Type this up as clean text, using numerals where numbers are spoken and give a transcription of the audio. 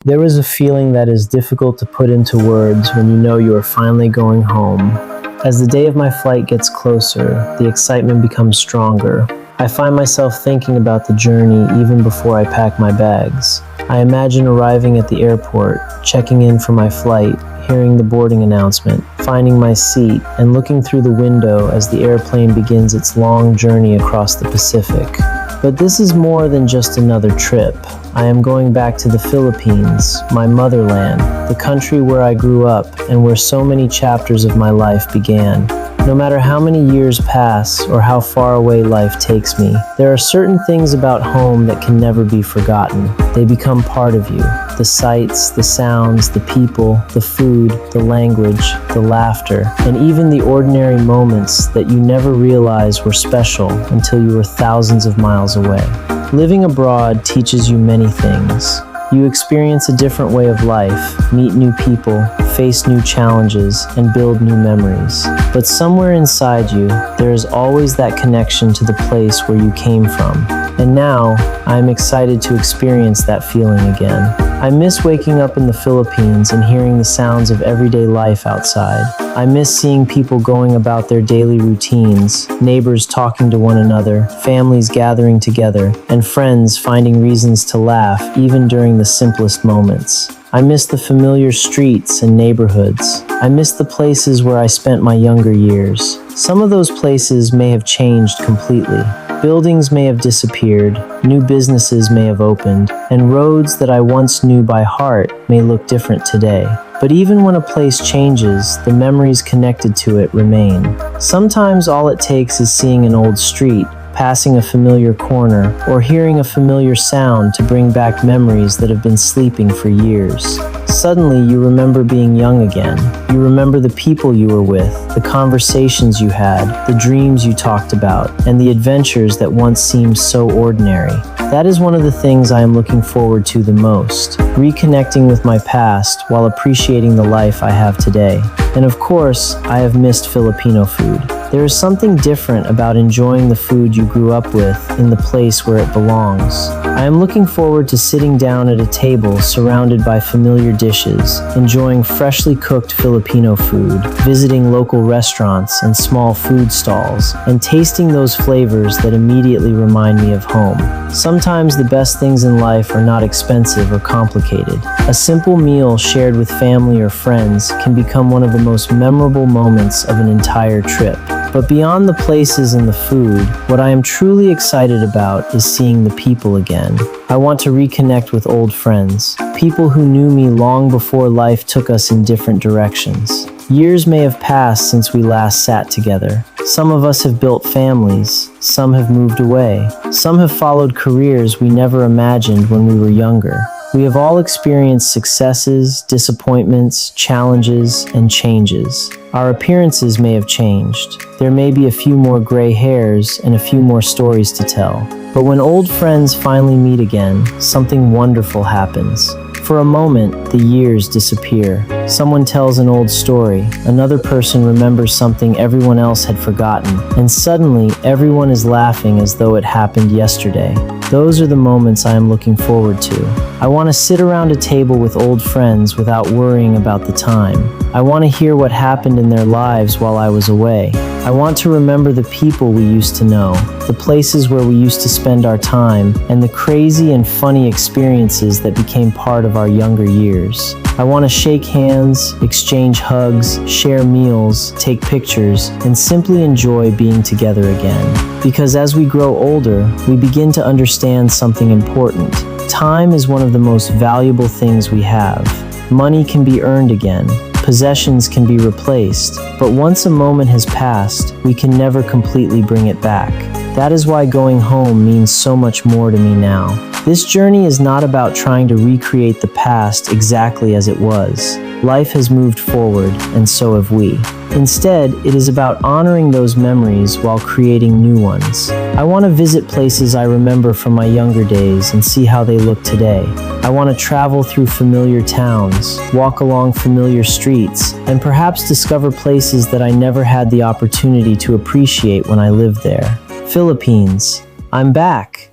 There is a feeling that is difficult to put into words when you know you are finally going home. As the day of my flight gets closer, the excitement becomes stronger. I find myself thinking about the journey even before I pack my bags. I imagine arriving at the airport, checking in for my flight, hearing the boarding announcement, finding my seat, and looking through the window as the airplane begins its long journey across the Pacific. But this is more than just another trip. I am going back to the Philippines, my motherland, the country where I grew up and where so many chapters of my life began. No matter how many years pass or how far away life takes me, there are certain things about home that can never be forgotten. They become part of you. The sights, the sounds, the people, the food, the language, the laughter, and even the ordinary moments that you never realized were special until you were thousands of miles away. Living abroad teaches you many things. You experience a different way of life, meet new people, face new challenges, and build new memories. But somewhere inside you, there is always that connection to the place where you came from. And now, I am excited to experience that feeling again. I miss waking up in the Philippines and hearing the sounds of everyday life outside. I miss seeing people going about their daily routines, neighbors talking to one another, families gathering together, and friends finding reasons to laugh even during the simplest moments. I miss the familiar streets and neighborhoods. I miss the places where I spent my younger years. Some of those places may have changed completely. Buildings may have disappeared, new businesses may have opened, and roads that I once knew by heart may look different today. But even when a place changes, the memories connected to it remain. Sometimes all it takes is seeing an old street, passing a familiar corner, or hearing a familiar sound to bring back memories that have been sleeping for years. Suddenly, you remember being young again. You remember the people you were with, the conversations you had, the dreams you talked about, and the adventures that once seemed so ordinary. That is one of the things I am looking forward to the most, reconnecting with my past while appreciating the life I have today. And of course, I have missed Filipino food. There is something different about enjoying the food you grew up with in the place where it belongs. I am looking forward to sitting down at a table surrounded by familiar dishes, enjoying freshly cooked Filipino food, visiting local restaurants and small food stalls, and tasting those flavors that immediately remind me of home. Sometimes the best things in life are not expensive or complicated. A simple meal shared with family or friends can become one of the most memorable moments of an entire trip. But beyond the places and the food, what I am truly excited about is seeing the people again. I want to reconnect with old friends, people who knew me long before life took us in different directions. Years may have passed since we last sat together. Some of us have built families, some have moved away, some have followed careers we never imagined when we were younger. We have all experienced successes, disappointments, challenges, and changes. Our appearances may have changed. There may be a few more gray hairs and a few more stories to tell. But when old friends finally meet again, something wonderful happens. For a moment, the years disappear. Someone tells an old story, another person remembers something everyone else had forgotten, and suddenly everyone is laughing as though it happened yesterday. Those are the moments I am looking forward to. I want to sit around a table with old friends without worrying about the time. I want to hear what happened in their lives while I was away. I want to remember the people we used to know, the places where we used to spend our time, and the crazy and funny experiences that became part of our younger years. I want to shake hands, exchange hugs, share meals, take pictures, and simply enjoy being together again. Because as we grow older, we begin to understand something important. Time is one of the most valuable things we have. Money can be earned again. Possessions can be replaced, but once a moment has passed, we can never completely bring it back. That is why going home means so much more to me now. This journey is not about trying to recreate the past exactly as it was. Life has moved forward, and so have we. Instead, it is about honoring those memories while creating new ones. I want to visit places I remember from my younger days and see how they look today. I want to travel through familiar towns, walk along familiar streets, and perhaps discover places that I never had the opportunity to appreciate when I lived there. Philippines, I'm back!